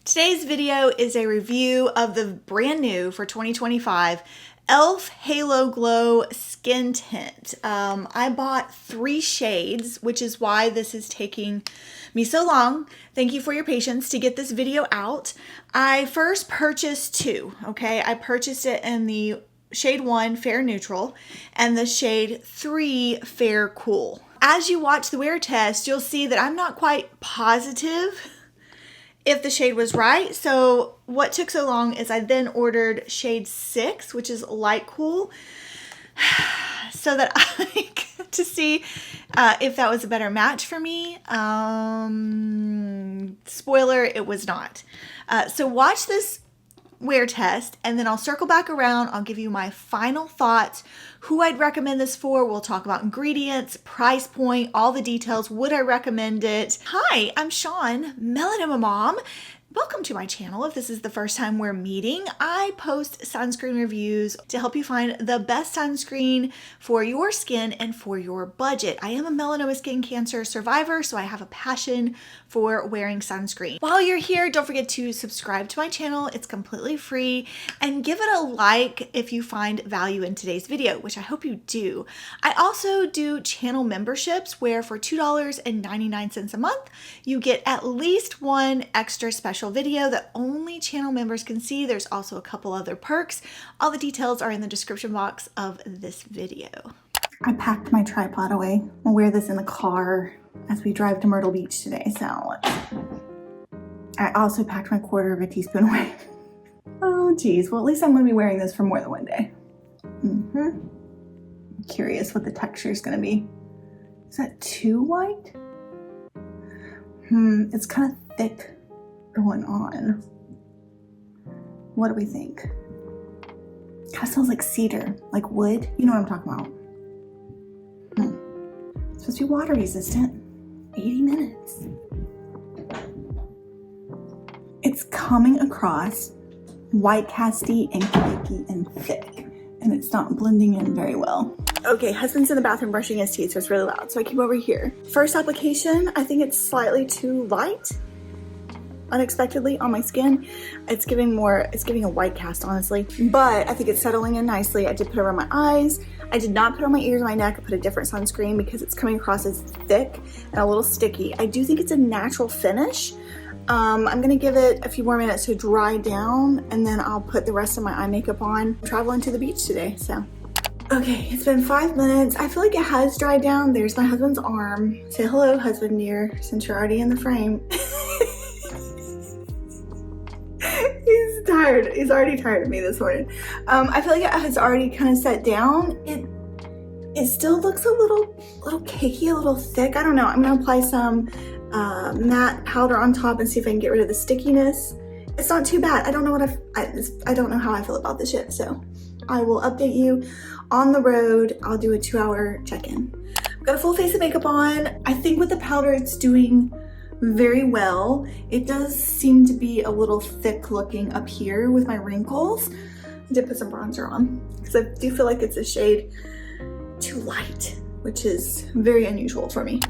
Today's video is a review of the brand new for 2025 e.l.f. Halo Glow Skin Tint. I bought 3 shades, which is why this is taking me so long. Thank you for your patience to get this video out. I first purchased 2, okay? I purchased it in the shade 1, Fair Neutral, and the shade 3, Fair Cool. As you watch the wear test, you'll see that I'm not quite positive if the shade was right. So what took so long is I then ordered shade 6, which is light cool, so that I could to see if that was a better match for me. Spoiler, it was not. So watch this wear test and then I'll circle back around. I'll give you my final thoughts, who I'd recommend this for. We'll talk about ingredients, price point, all the details. Would I recommend it? Hi, I'm Sean, Melanoma Mom. Welcome to my channel. If this is the first time we're meeting, I post sunscreen reviews to help you find the best sunscreen for your skin and for your budget. I am a melanoma skin cancer survivor, so I have a passion for wearing sunscreen. While you're here, don't forget to subscribe to my channel. It's completely free, and give it a like if you find value in today's video, which I hope you do. I also do channel memberships where for $2.99 a month, you get at least one extra special video that only channel members can see. There's also a couple other perks. All the details are in the description box of this video. I packed my tripod away. I'll wear this in the car as we drive to Myrtle Beach today. So I also packed my 1/4 teaspoon away. Oh geez, well at least I'm gonna be wearing this for more than one day. I'm curious what the texture is gonna be. Is that too white? It's kind of thick going on. What do we think? Kind of smells like cedar, like wood. You know what I'm talking about. It's supposed to be water resistant. 80 minutes. It's coming across white casty and cakey and thick, and it's not blending in very well. Okay, husband's in the bathroom brushing his teeth, so it's really loud. So I came over here. First application, I think it's slightly too light. Unexpectedly on my skin. It's giving a white cast, honestly, but I think it's settling in nicely. I did put it around my eyes. I did not put it on my ears and my neck. I put a different sunscreen because it's coming across as thick and a little sticky. I do think it's a natural finish. I'm gonna give it a few more minutes to dry down, and then I'll put the rest of my eye makeup on. I'm traveling to the beach today, so. Okay, it's been 5 minutes. I feel like it has dried down. There's my husband's arm. Say hello, husband dear, since you're already in the frame. He's tired. He's already tired of me this morning. I feel like it has already kind of set down. It still looks a little cakey, a little thick. I don't know. I'm gonna apply some matte powder on top and see if I can get rid of the stickiness. It's not too bad. I don't know what I don't know how I feel about this yet. So I will update you on the road. I'll do a 2-hour check-in. I've got a full face of makeup on. I think with the powder, it's doing very well. It does seem to be a little thick looking up here with my wrinkles. I did put some bronzer on because I do feel like it's a shade too light, which is very unusual for me.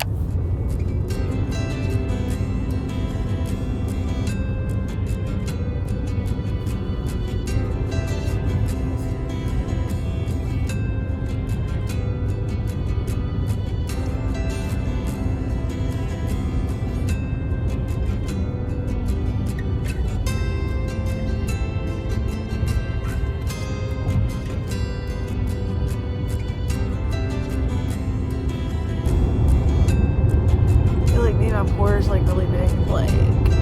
Pores like really big, like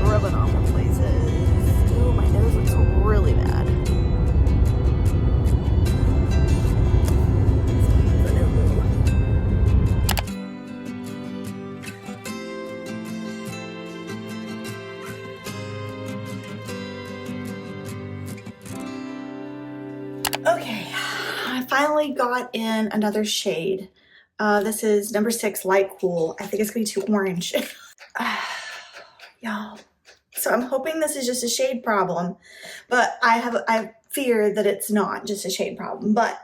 rubbing off in places. Ooh, my nose looks really bad. Okay, I finally got in another shade. This is number 6, Light Cool. I think it's gonna be too orange. Y'all. So I'm hoping this is just a shade problem, but I fear that it's not just a shade problem. But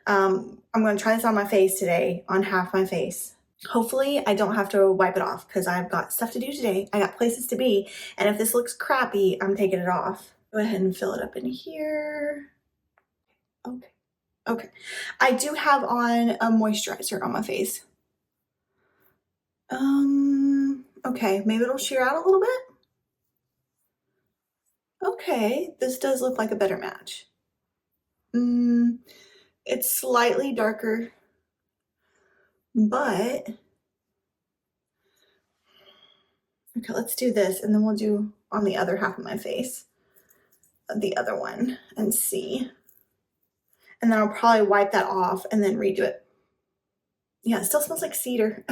I'm gonna try this on my face today, on half my face. Hopefully I don't have to wipe it off because I've got stuff to do today. I got places to be. And if this looks crappy, I'm taking it off. Go ahead and fill it up in here. Okay. Okay. I do have on a moisturizer on my face. Okay, maybe it'll sheer out a little bit. Okay, this does look like a better match. It's slightly darker, but okay, let's do this and then we'll do on the other half of my face, the other one, and see. And then I'll probably wipe that off and then redo it. Yeah, it still smells like cedar.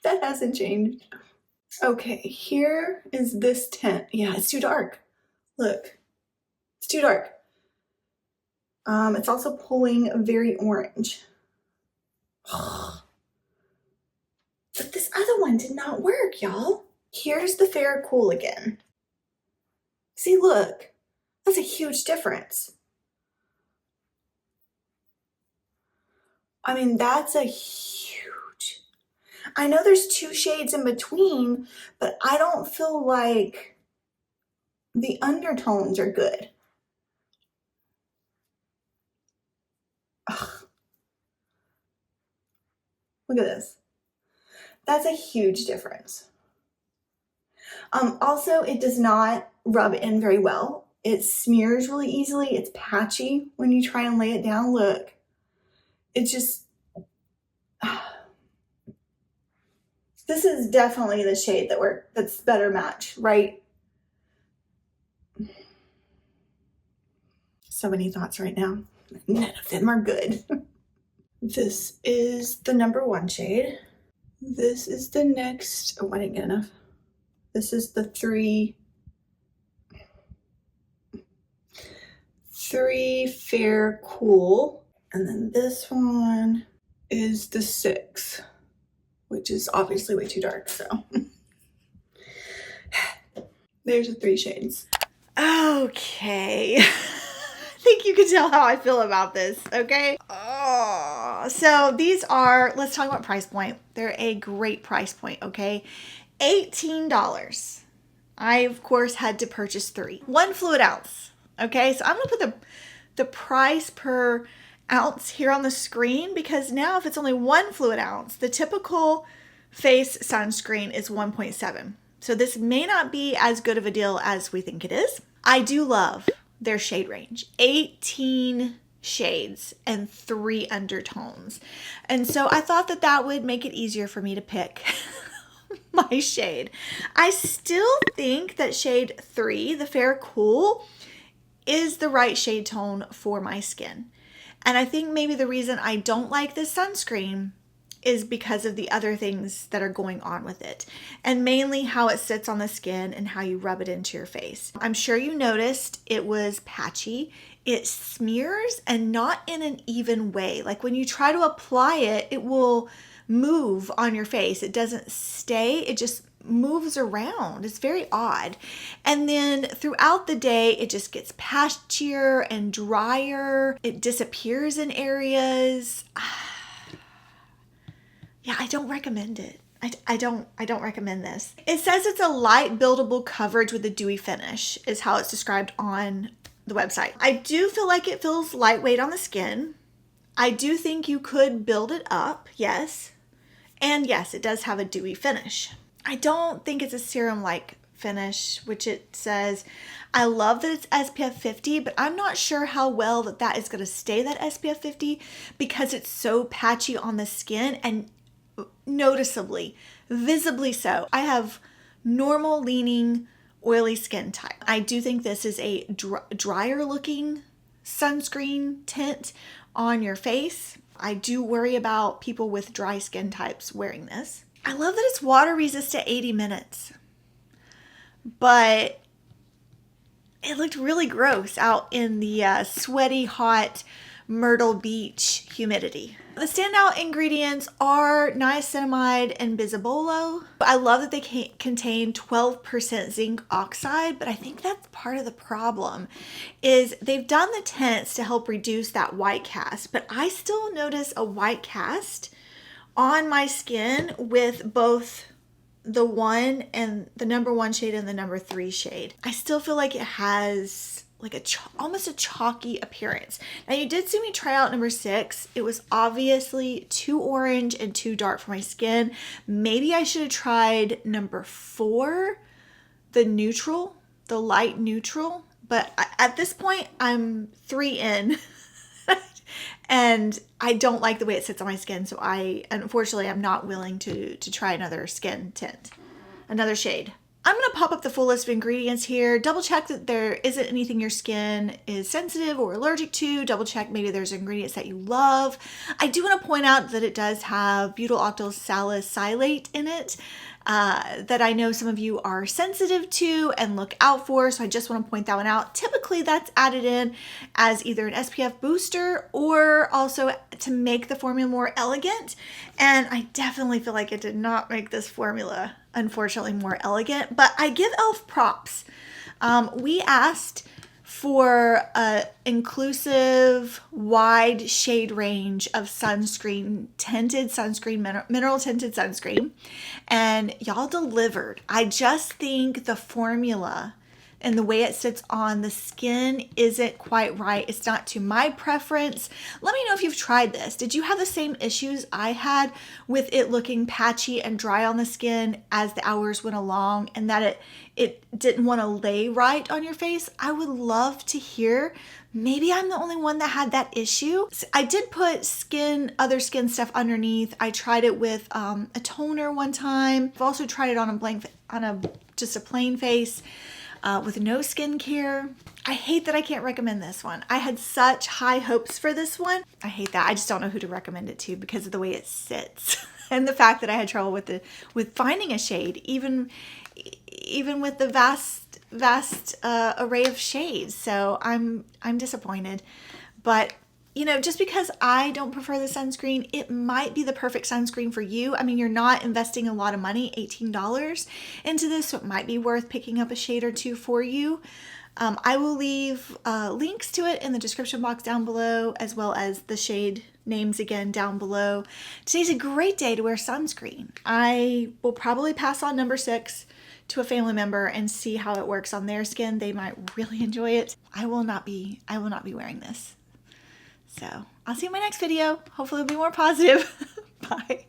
That hasn't changed. Okay, here is this tint. Yeah, it's too dark. Look, it's too dark. It's also pulling very orange. But this other one did not work, y'all. Here's the Fair Cool again. See, look, that's a huge difference. I mean, that's a huge, I know there's 2 shades in between, but I don't feel like the undertones are good. Ugh. Look at this. That's a huge difference. Also, it does not rub in very well. It smears really easily. It's patchy when you try and lay it down. Look, it just, this is definitely the shade that's better match, right? So many thoughts right now. None of them are good. This is the number 1 shade. This is the next, oh, I didn't get enough. This is the 3 Fair Cool. And then this one is the 6, which is obviously way too dark, so. There's the 3 shades. Okay. I think you can tell how I feel about this, okay? Oh, so these are, let's talk about price point. They're a great price point, okay? $18. I, of course, had to purchase 3. 1 fluid ounce, okay? So I'm gonna put the price per ounce here on the screen because now if it's only 1 fluid ounce, the typical face sunscreen is 1.7. So this may not be as good of a deal as we think it is. I do love their shade range, 18 shades and 3 undertones. And so I thought that that would make it easier for me to pick my shade. I still think that shade 3, the Fair Cool, is the right shade tone for my skin. And I think maybe the reason I don't like this sunscreen is because of the other things that are going on with it, and mainly how it sits on the skin and how you rub it into your face. I'm sure you noticed it was patchy. It smears and not in an even way. Like when you try to apply it, it will move on your face. It doesn't stay, it just moves around. It's very odd. And then throughout the day, it just gets patchier and drier. It disappears in areas. Yeah, I don't recommend it. I don't recommend this. It says it's a light buildable coverage with a dewy finish is how it's described on the website. I do feel like it feels lightweight on the skin. I do think you could build it up, yes. And yes, it does have a dewy finish. I don't think it's a serum-like finish, which it says. I love that it's SPF 50, but I'm not sure how well that is going to stay that SPF 50 because it's so patchy on the skin and noticeably, visibly so. I have normal leaning, oily skin type. I do think this is a drier looking sunscreen tint on your face. I do worry about people with dry skin types wearing this. I love that it's water resistant 80 minutes, but it looked really gross out in the sweaty, hot Myrtle Beach humidity. The standout ingredients are niacinamide and bisabolol. I love that they contain 12% zinc oxide, but I think that's part of the problem is they've done the tints to help reduce that white cast, but I still notice a white cast on my skin with both the one and the number 1 shade and the number 3 shade. I still feel like it has like almost a chalky appearance. Now you did see me try out number 6. It was obviously too orange and too dark for my skin. Maybe I should have tried number 4, the neutral, the light neutral. But at this point, I'm 3 in. And I don't like the way it sits on my skin, so unfortunately, I'm not willing to try another skin tint, another shade. I'm going to pop up the full list of ingredients here. Double check that there isn't anything your skin is sensitive or allergic to. Double check maybe there's ingredients that you love. I do want to point out that it does have butyl octyl salicylate in it that I know some of you are sensitive to and look out for, so I just want to point that one out. Typically that's added in as either an SPF booster or also to make the formula more elegant, and I definitely feel like it did not make this formula unfortunately more elegant, but I give e.l.f. props. We asked for an inclusive, wide shade range of sunscreen, tinted sunscreen, mineral tinted sunscreen, and y'all delivered. I just think the formula and the way it sits on the skin isn't quite right. It's not to my preference. Let me know if you've tried this. Did you have the same issues I had with it looking patchy and dry on the skin as the hours went along, and that it didn't want to lay right on your face? I would love to hear. Maybe I'm the only one that had that issue. I did put other skin stuff underneath. I tried it with a toner one time. I've also tried it on just a plain face. With no skincare. I hate that I can't recommend this one. I had such high hopes for this one. I hate that. I just don't know who to recommend it to because of the way it sits and the fact that I had trouble with finding a shade, even with the vast array of shades. So I'm disappointed, but you know, just because I don't prefer the sunscreen, it might be the perfect sunscreen for you. I mean, you're not investing a lot of money, $18 into this, so it might be worth picking up a shade or two for you. I will leave links to it in the description box down below, as well as the shade names again down below. Today's a great day to wear sunscreen. I will probably pass on number 6 to a family member and see how it works on their skin. They might really enjoy it. I will not be wearing this. So I'll see you in my next video. Hopefully it'll be more positive. Bye.